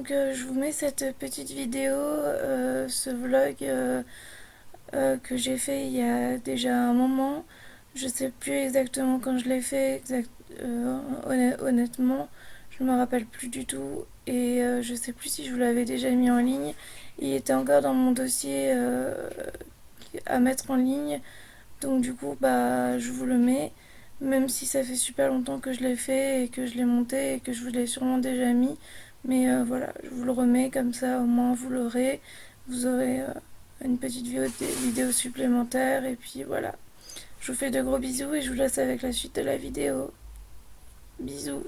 Donc je vous mets cette petite vidéo, ce vlog que j'ai fait il y a déjà un moment. Je sais plus exactement quand je l'ai fait, honnêtement, je me rappelle plus du tout et je sais plus si je vous l'avais déjà mis en ligne. Il était encore dans mon dossier à mettre en ligne, donc du coup bah je vous le mets. Même si ça fait super longtemps que je l'ai fait et que je l'ai monté et que je vous l'ai sûrement déjà mis. Mais voilà, je vous le remets comme ça, au moins vous l'aurez. Vous aurez une petite vidéo supplémentaire. Et puis voilà. Je vous fais de gros bisous et je vous laisse avec la suite de la vidéo. Bisous.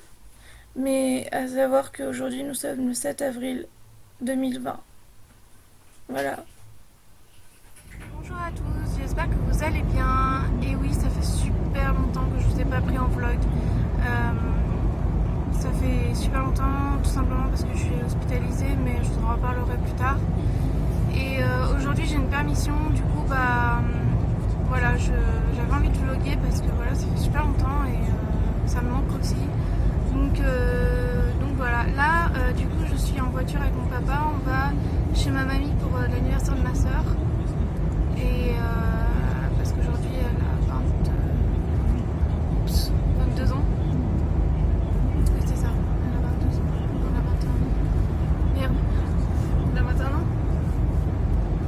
Mais à savoir qu'aujourd'hui nous sommes le 7 avril 2020. Voilà. Bonjour à tous, j'espère que vous allez bien. Et oui, ça fait super longtemps que je vous ai pas pris en vlog. Ça fait super longtemps, tout simplement parce que je suis hospitalisée, mais je vous en reparlerai plus tard. Et aujourd'hui, j'ai une permission, du coup, voilà, j'avais envie de vlogger parce que voilà, ça fait super longtemps et ça me manque aussi. Donc voilà, là, du coup, je suis en voiture avec mon papa. On va chez ma mamie pour l'anniversaire de ma soeur. Et parce qu'aujourd'hui elle a 22 ans. Oui, c'est ça, elle a 22 ans. Elle a 21 ans. Merde, elle a 21 ans.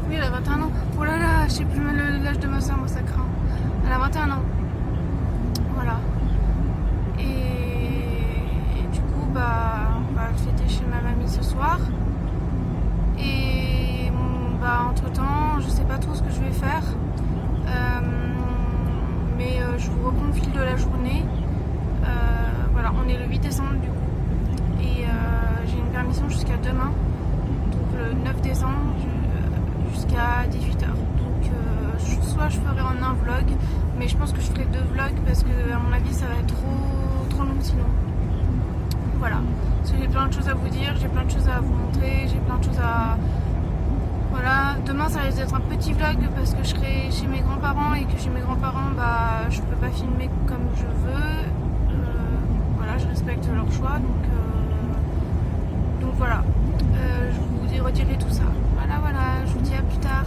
Oui, elle a 21 ans. Oh là là, je sais plus l'âge de ma soeur, moi ça craint. Elle a 21 ans. Voilà. Et du coup, on va fêter chez ma mamie ce soir. Et entre temps, je sais pas trop ce que je vais faire. Mais je vous reprends le fil de la journée. Voilà, on est le 8 décembre du coup. Et j'ai une permission jusqu'à demain. Donc le 9 décembre jusqu'à 18h. Donc soit je ferai en un vlog, mais je pense que je ferai deux vlogs parce que à mon avis ça va être trop long sinon. Voilà. Parce que j'ai plein de choses à vous dire, j'ai plein de choses à vous montrer, j'ai plein de choses à... Voilà, demain ça risque d'être un petit vlog parce que je serai chez mes grands-parents et que chez mes grands-parents je peux pas filmer comme je veux. Voilà, je respecte leur choix donc voilà. Je vous redirai tout ça. Voilà, je vous dis à plus tard.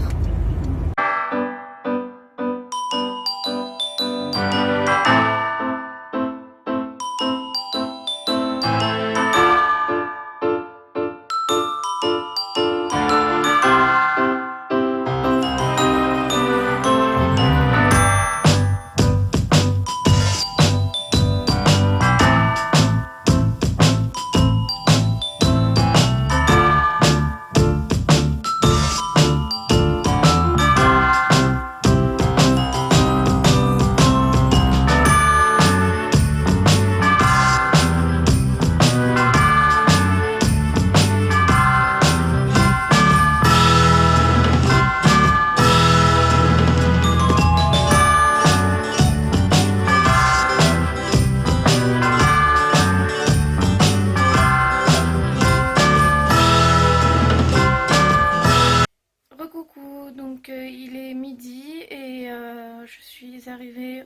Recoucou, donc il est midi et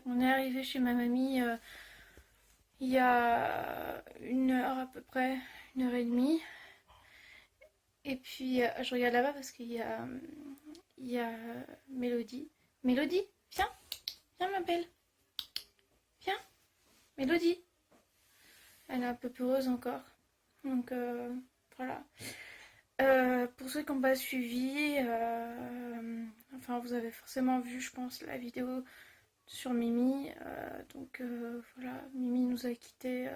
on est arrivé chez ma mamie il y a une heure à peu près, une heure et demie. Et puis je regarde là-bas parce il y a Mélodie. Mélodie, viens ma belle, viens, Mélodie. Elle est un peu peureuse encore, donc voilà. Pour ceux qui n'ont pas suivi, enfin vous avez forcément vu, je pense, la vidéo sur Mimi. Donc voilà, Mimi nous a quittés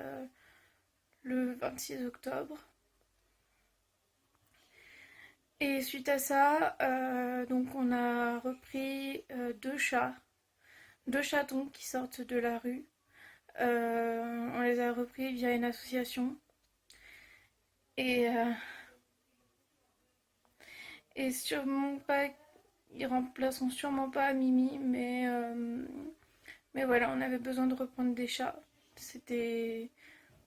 le 26 octobre. Et suite à ça, donc on a repris deux chatons qui sortent de la rue. On les a repris via une association. Et, euh, et sûrement pas, ils remplaceront sûrement pas Mimi, mais voilà, on avait besoin de reprendre des chats. C'était,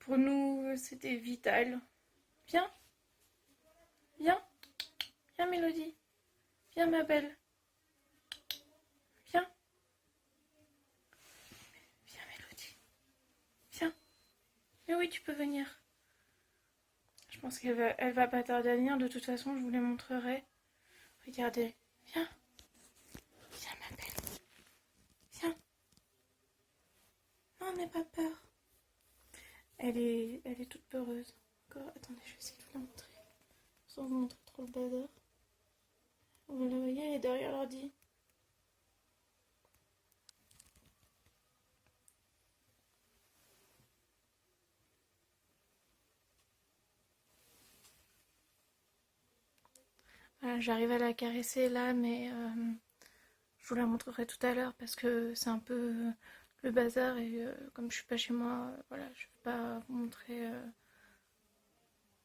pour nous, c'était vital. Viens, viens, viens Mélodie, viens ma belle, viens, viens Mélodie, viens. Mais oui, tu peux venir. Je pense elle va pas tarder à venir. De toute façon, je vous les montrerai. Regardez. Viens. Viens, ma belle. Viens. Non, n'aie pas peur. Elle est toute peureuse. Encore. Attendez, je vais essayer de vous la montrer. Sans vous montrer trop le bazar. Vous la voyez, elle est derrière l'ordi. Voilà, j'arrive à la caresser là, mais je vous la montrerai tout à l'heure parce que c'est un peu le bazar et comme je suis pas chez moi, voilà, je vais pas vous montrer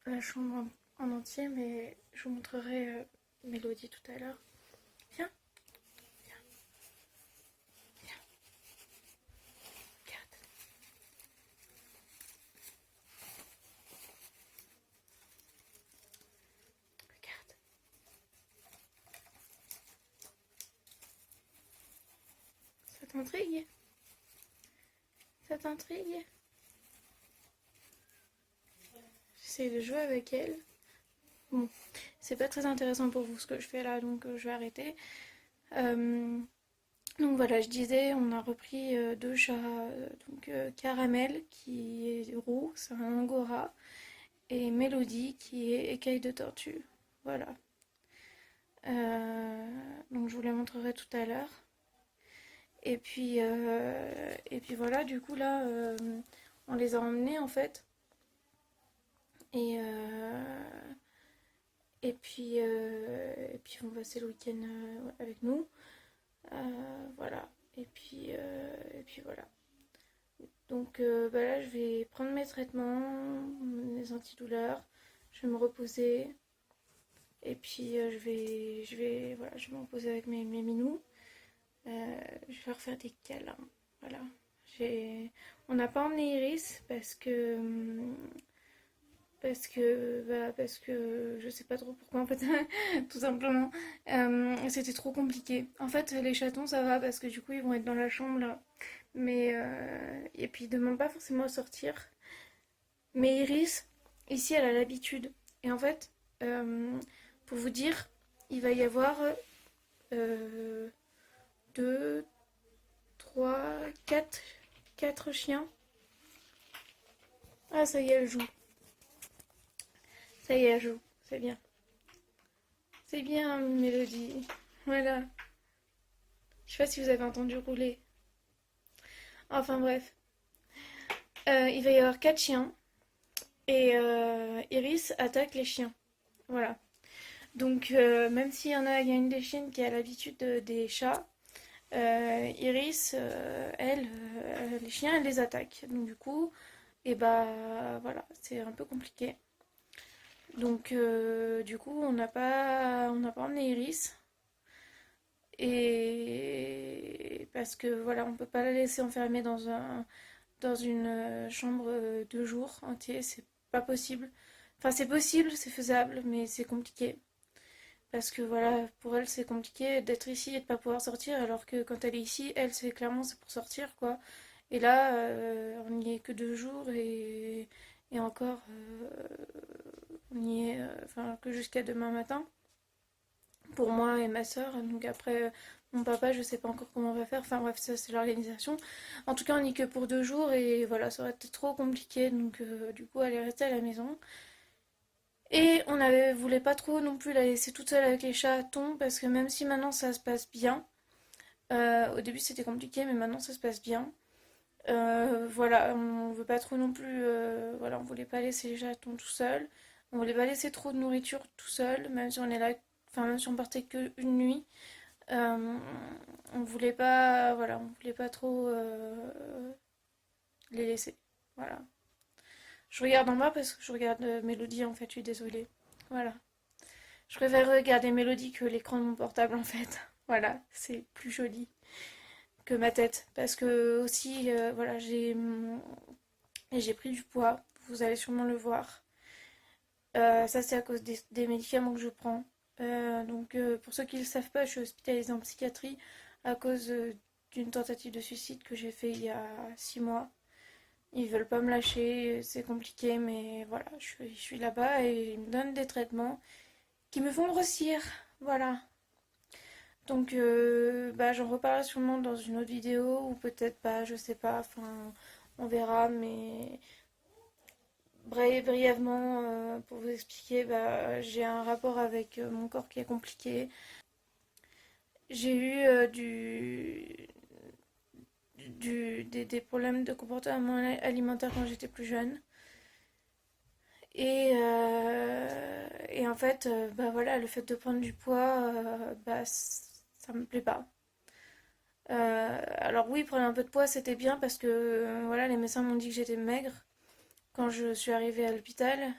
la chambre en entier, mais je vous montrerai Mélodie tout à l'heure. Viens, viens, viens, regarde. Regarde. Ça t'intrigue? Ça t'intrigue? J'essaie de jouer avec elle. Bon, c'est pas très intéressant pour vous ce que je fais là, donc je vais arrêter. Donc voilà, je disais, on a repris deux chats, donc Caramel qui est roux, c'est un angora, et Mélodie qui est écaille de tortue. Voilà. Donc je vous les montrerai tout à l'heure. Et puis voilà, du coup là, on les a emmenés en fait. Et puis on va passer le week-end avec nous. Voilà. Et puis voilà. Donc là, je vais prendre mes traitements, mes antidouleurs. Je vais me reposer. Et puis voilà, je vais me reposer avec mes minous. Je vais leur faire des câlins. Voilà. On n'a pas emmené Iris parce que je sais pas trop pourquoi en fait, tout simplement. C'était trop compliqué. En fait, les chatons ça va parce que du coup ils vont être dans la chambre là. Mais et puis ils demandent pas forcément à sortir. Mais Iris, ici elle a l'habitude. Et en fait, pour vous dire, il va y avoir 2, 3, 4 chiens. Ah ça y est, elle joue. Ça y est, elle joue. C'est bien. C'est bien, Mélodie. Voilà. Je sais pas si vous avez entendu rouler. Enfin bref. Il va y avoir 4 chiens. Et Iris attaque les chiens. Voilà. Donc même s'il y a une des chiennes qui a l'habitude des chats, Iris, elle, les chiens, elle les attaque. Donc du coup, et bah voilà, c'est un peu compliqué. Donc du coup, on n'a pas emmené Iris. Et parce que voilà, on peut pas la laisser enfermer dans une chambre 2 jours entiers, c'est pas possible. Enfin, c'est possible, c'est faisable, mais c'est compliqué. Parce que voilà, pour elle, c'est compliqué d'être ici et de pas pouvoir sortir, alors que quand elle est ici, elle, c'est pour sortir, quoi. Et là, on n'y est que 2 jours et encore, on n'y est enfin, que jusqu'à demain matin pour moi et ma soeur. Donc après, mon papa, je sais pas encore comment on va faire. Enfin bref, ça c'est l'organisation. En tout cas, on n'y est que pour 2 jours et voilà, ça aurait été trop compliqué. Donc du coup, elle est restée à la maison. Et voulait pas trop non plus la laisser toute seule avec les chatons parce que même si maintenant ça se passe bien, au début c'était compliqué, mais maintenant ça se passe bien. Voilà, on veut pas trop non plus. Voilà, on voulait pas laisser les chatons tout seuls. On voulait pas laisser trop de nourriture tout seul, même si on est là, enfin même si on partait qu'une nuit. Euh, on voulait pas, voilà, on voulait pas trop les laisser. Voilà. Je regarde en bas parce que je regarde Mélodie en fait, je suis désolée. Voilà. Je préfère regarder Mélodie que l'écran de mon portable en fait. Voilà, c'est plus joli que ma tête. Parce que aussi, voilà, j'ai pris du poids. Vous allez sûrement le voir. Ça, c'est à cause des médicaments que je prends. Donc, pour ceux qui ne le savent pas, je suis hospitalisée en psychiatrie à cause d'une tentative de suicide que j'ai fait il y a 6 mois. Ils veulent pas me lâcher, c'est compliqué, mais voilà, je suis là-bas et ils me donnent des traitements qui me font grossir. Voilà. Donc, bah, j'en reparlerai sûrement dans une autre vidéo, ou peut-être pas, je sais pas, enfin, on verra, mais brièvement, pour vous expliquer, bah, j'ai un rapport avec mon corps qui est compliqué. J'ai eu des problèmes de comportement alimentaire quand j'étais plus jeune. Et en fait, bah voilà, le fait de prendre du poids, bah, ça me plaît pas. Alors oui, prendre un peu de poids, c'était bien parce que voilà, les médecins m'ont dit que j'étais maigre quand je suis arrivée à l'hôpital.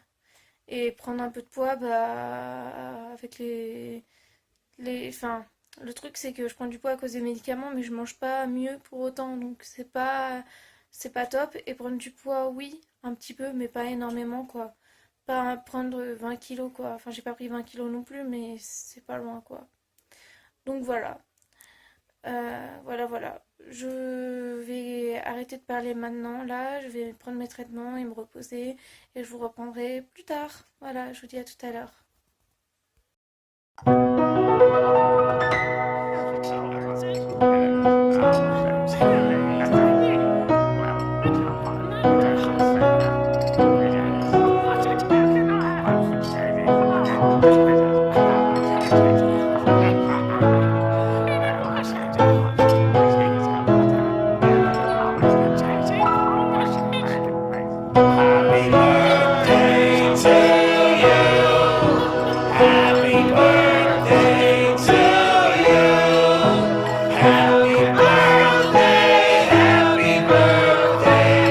Et prendre un peu de poids, bah, avec enfin, le truc c'est que je prends du poids à cause des médicaments, mais je mange pas mieux pour autant, donc c'est pas top. Et prendre du poids, oui, un petit peu, mais pas énormément, quoi. Pas prendre 20 kilos, quoi. Enfin, j'ai pas pris 20 kilos non plus, mais c'est pas loin, quoi. Donc voilà. Voilà. Je vais arrêter de parler maintenant, là. Je vais prendre mes traitements et me reposer. Et je vous reprendrai plus tard. Voilà, je vous dis à tout à l'heure. Happy birthday to you. Happy birthday to you. Happy birthday, happy birthday.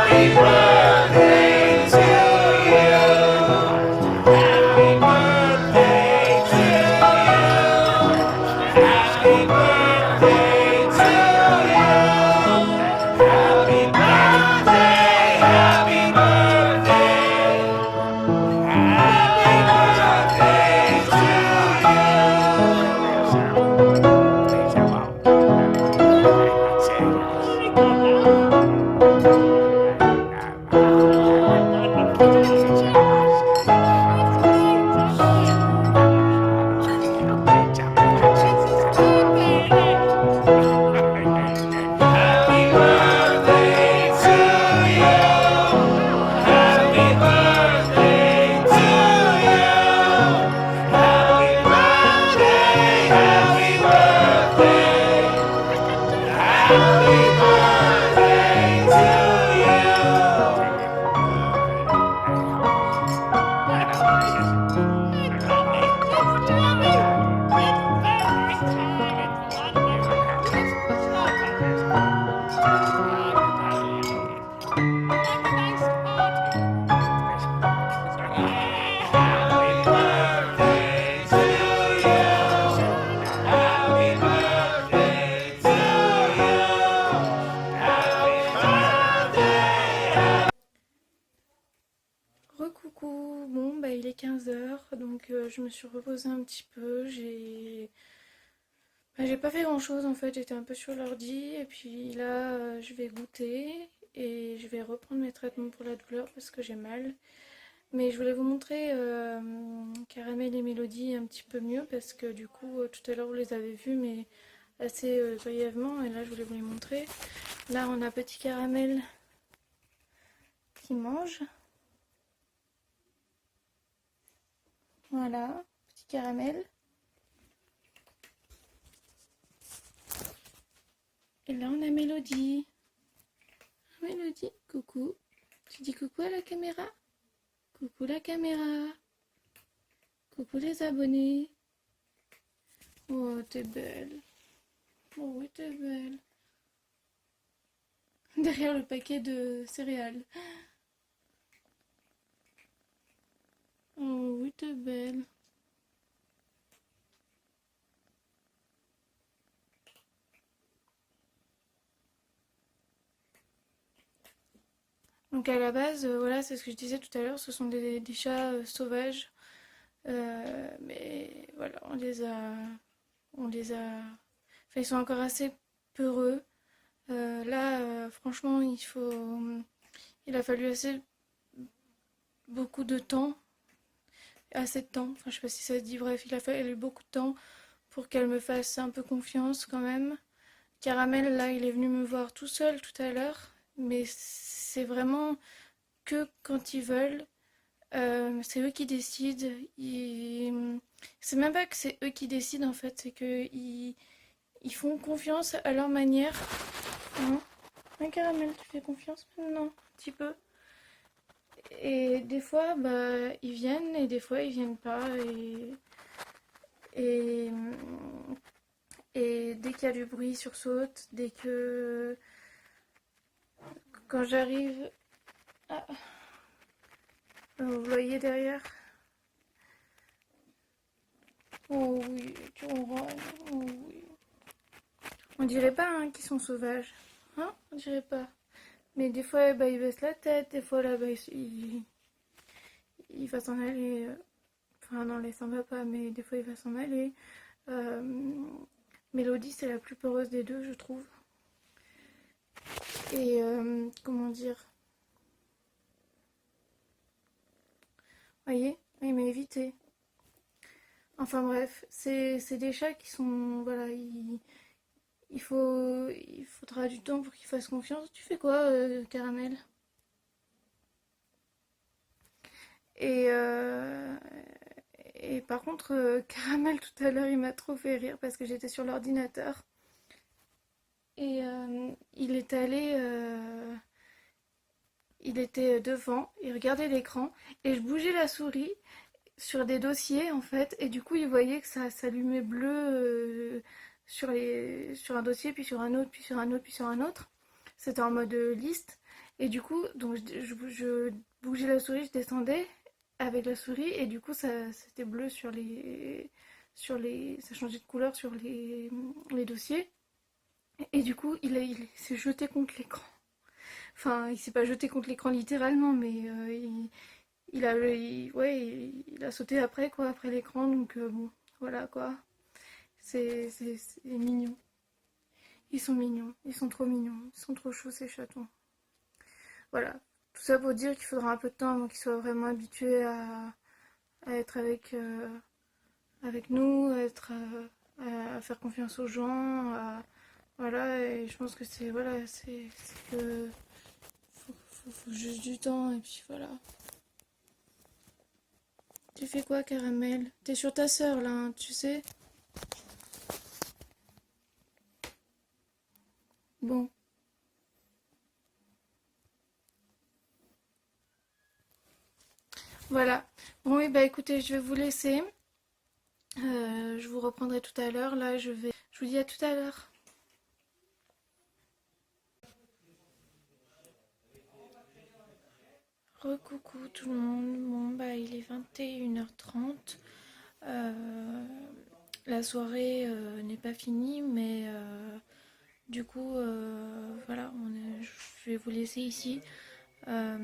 Happy birthday to you. Happy birthday to you. Happy birthday to you. Happy birthday, happy birthday, happy birthday to Happy birthday to you. Happy birthday to you. Happy birthday, happy birthday. Happy birthday Happy birthday to you. Happy birthday to you. Happy birthday. Recoucou, bon bah il est 15 h, donc je me suis reposée un petit peu, j'ai pas fait grand chose en fait, j'étais un peu sur l'ordi et puis là je vais goûter et je vais reprendre mes traitements pour la douleur parce que j'ai mal. Mais je voulais vous montrer Caramel et Mélodie un petit peu mieux parce que du coup tout à l'heure vous les avez vus mais assez brièvement et là je voulais vous les montrer. Là on a Petit Caramel qui mange. Voilà, Petit Caramel. Et là on a Mélodie. Mélodie, coucou. Tu dis coucou à la caméra? Coucou la caméra. Coucou les abonnés. Oh, t'es belle. Oh oui, t'es belle. Derrière le paquet de céréales. Oh oui, t'es belle. Donc à la base, voilà, c'est ce que je disais tout à l'heure, ce sont des chats sauvages. Mais voilà, on les a... Enfin, ils sont encore assez peureux. Là, franchement, il a fallu beaucoup de temps, assez de temps, enfin je sais pas si ça se dit, bref, il a fallu beaucoup de temps pour qu'elle me fasse un peu confiance quand même. Caramel, là, il est venu me voir tout seul tout à l'heure, mais c'est vraiment que quand ils veulent. C'est eux qui décident. C'est même pas que c'est eux qui décident en fait, c'est que ils font confiance à leur manière. Non. Un caramel, tu fais confiance maintenant, un petit peu. Et des fois, bah, ils viennent et des fois, ils viennent pas. Et, et dès qu'il y a du bruit, ils sursautent. Dès que. Quand j'arrive. Ah, vous voyez derrière? Oh oui, tu ronronnes. Oh oui. On dirait pas hein, qu'ils sont sauvages. Hein? On dirait pas. Mais des fois, bah, il baisse la tête. Des fois, là, bah, il va s'en aller. Enfin, non, là, il s'en va pas, mais des fois, il va s'en aller. Euh, Mélodie, c'est la plus peureuse des deux, je trouve. Et comment dire? Voyez? Il m'a évité. Enfin bref, c'est des chats qui sont. Voilà, il faudra du temps pour qu'ils fassent confiance. Tu fais quoi, Caramel? Et, et par contre, Caramel tout à l'heure, il m'a trop fait rire parce que j'étais sur l'ordinateur. Et il était devant, il regardait l'écran et je bougeais la souris sur des dossiers en fait. Et du coup, il voyait que ça s'allumait bleu sur un dossier, puis sur un autre, puis sur un autre, puis sur un autre. C'était en mode liste. Et du coup, donc je bougeais la souris, je descendais avec la souris et du coup, c'était bleu ça changeait de couleur sur les dossiers. Et du coup, il s'est jeté contre l'écran. Enfin, il s'est pas jeté contre l'écran littéralement, mais il a sauté après, quoi, après l'écran. Donc, bon, voilà, quoi. C'est mignon. Ils sont mignons. Ils sont trop mignons. Ils sont trop chauds, ces chatons. Voilà. Tout ça pour dire qu'il faudra un peu de temps avant qu'ils soient vraiment habitués à être avec nous, à faire confiance aux gens, voilà, et je pense que c'est que faut juste du temps et puis voilà. Tu fais quoi, Caramel? T'es sur ta sœur là, hein, tu sais? Bon, voilà. Bon, oui, bah écoutez, je vais vous laisser. Je vous reprendrai tout à l'heure. Là, je vous dis à tout à l'heure. Recoucou tout le monde. Bon, bah il est 21h30. La soirée n'est pas finie, mais du coup, voilà, je vais vous laisser ici. Euh,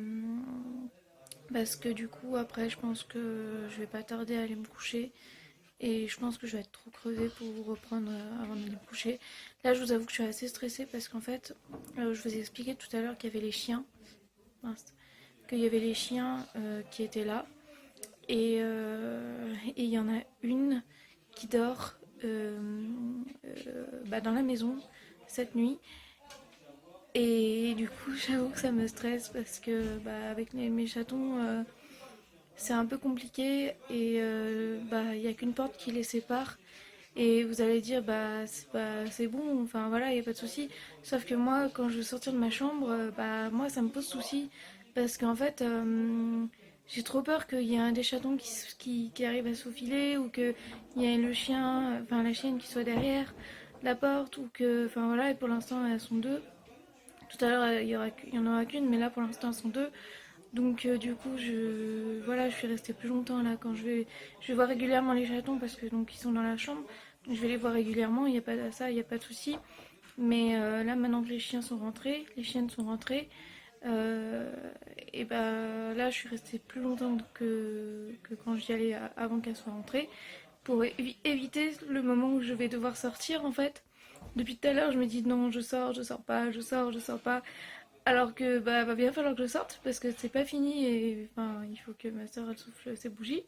Parce que du coup, après, je pense que je vais pas tarder à aller me coucher. Et je pense que je vais être trop crevée pour reprendre avant d'aller me coucher. Là, je vous avoue que je suis assez stressée parce qu'en fait, je vous ai expliqué tout à l'heure qu'il y avait les chiens. Mince. Qu'il y avait les chiens qui étaient là. Et il y en a une qui dort bah, dans la maison cette nuit. Et du coup, j'avoue que ça me stresse parce que bah, avec mes chatons, c'est un peu compliqué et bah, il n'y a qu'une porte qui les sépare. Et vous allez dire, bah, c'est bon, enfin voilà, il n'y a pas de souci. Sauf que moi, quand je veux sortir de ma chambre, bah, moi, ça me pose souci. Parce qu'en fait, j'ai trop peur qu'il y ait un des chatons qui arrive à se faufiler ou qu'il y ait le chien, enfin la chienne qui soit derrière la porte ou que, enfin voilà, et pour l'instant, elles sont deux. Tout à l'heure, il y en aura qu'une, mais là, pour l'instant, elles sont deux. Donc du coup voilà, je suis restée plus longtemps là quand je vais voir régulièrement les chatons parce que donc ils sont dans la chambre. Donc, je vais les voir régulièrement, il n'y a pas de ça, il n'y a pas de souci. Mais là maintenant que les chiens sont rentrés, les chiennes sont rentrées, euh, et bah là je suis restée plus longtemps que quand j'y allais avant qu'elles soient rentrées pour éviter le moment où je vais devoir sortir en fait. Depuis tout à l'heure, je me dis non, je sors pas, je sors pas. Alors que bah va bien falloir que je sorte parce que c'est pas fini et enfin il faut que ma soeur elle souffle ses bougies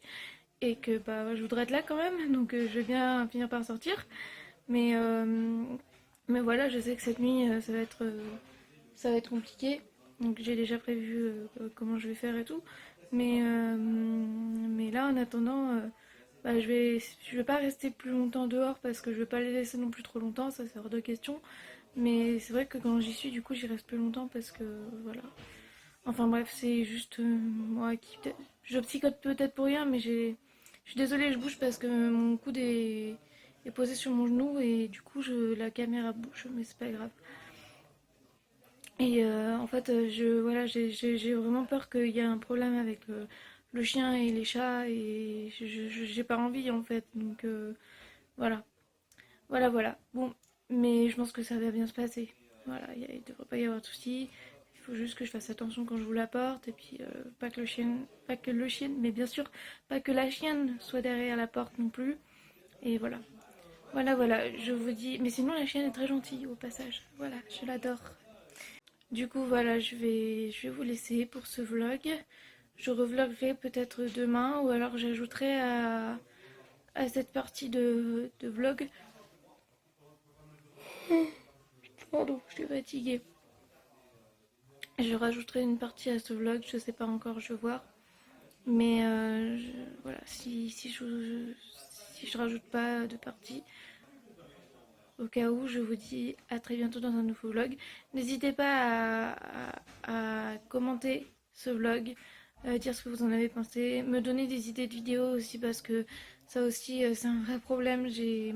et que bah je voudrais être là quand même donc je vais bien finir par sortir. Mais euh, mais voilà, je sais que cette nuit ça va être compliqué. Donc j'ai déjà prévu comment je vais faire et tout. Mais là en attendant bah, je vais pas rester plus longtemps dehors parce que je vais pas les laisser non plus trop longtemps, ça c'est hors de question. Mais c'est vrai que quand j'y suis, du coup, j'y reste plus longtemps parce que voilà. Enfin bref, c'est juste moi qui peut-être. Je psychote peut-être pour rien, mais je suis désolée, je bouge parce que mon coude est posé sur mon genou et du coup, la caméra bouge, mais c'est pas grave. Et en fait, voilà, j'ai vraiment peur qu'il y ait un problème avec le chien et les chats et j'ai pas envie en fait. Donc voilà. Voilà. Bon, mais je pense que ça va bien se passer. Voilà, il devrait pas y avoir de soucis. Il faut juste que je fasse attention quand je vous la porte. Et puis, pas que le chien, mais bien sûr, pas que la chienne soit derrière la porte non plus. Et voilà. Voilà, je vous dis. Mais sinon, la chienne est très gentille au passage. Voilà, je l'adore. Du coup, voilà, je vais vous laisser pour ce vlog. Je revloguerai peut-être demain ou alors j'ajouterai à cette partie de vlog. Pardon, je suis fatiguée. Je rajouterai une partie à ce vlog, je sais pas encore, je vais voir. Mais voilà, si je rajoute pas de partie, au cas où, je vous dis à très bientôt dans un nouveau vlog. N'hésitez pas à commenter ce vlog, dire ce que vous en avez pensé, me donner des idées de vidéos aussi parce que ça aussi c'est un vrai problème. J'ai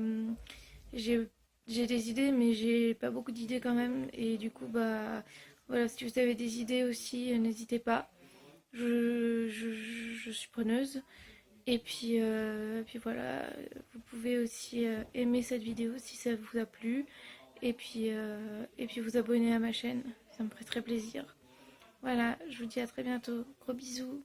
j'ai des idées mais j'ai pas beaucoup d'idées quand même et du coup bah voilà, si vous avez des idées aussi, n'hésitez pas. Je suis preneuse. Puis voilà, vous pouvez aussi aimer cette vidéo si ça vous a plu. Et puis vous abonner à ma chaîne, ça me ferait très plaisir. Voilà, je vous dis à très bientôt. Gros bisous.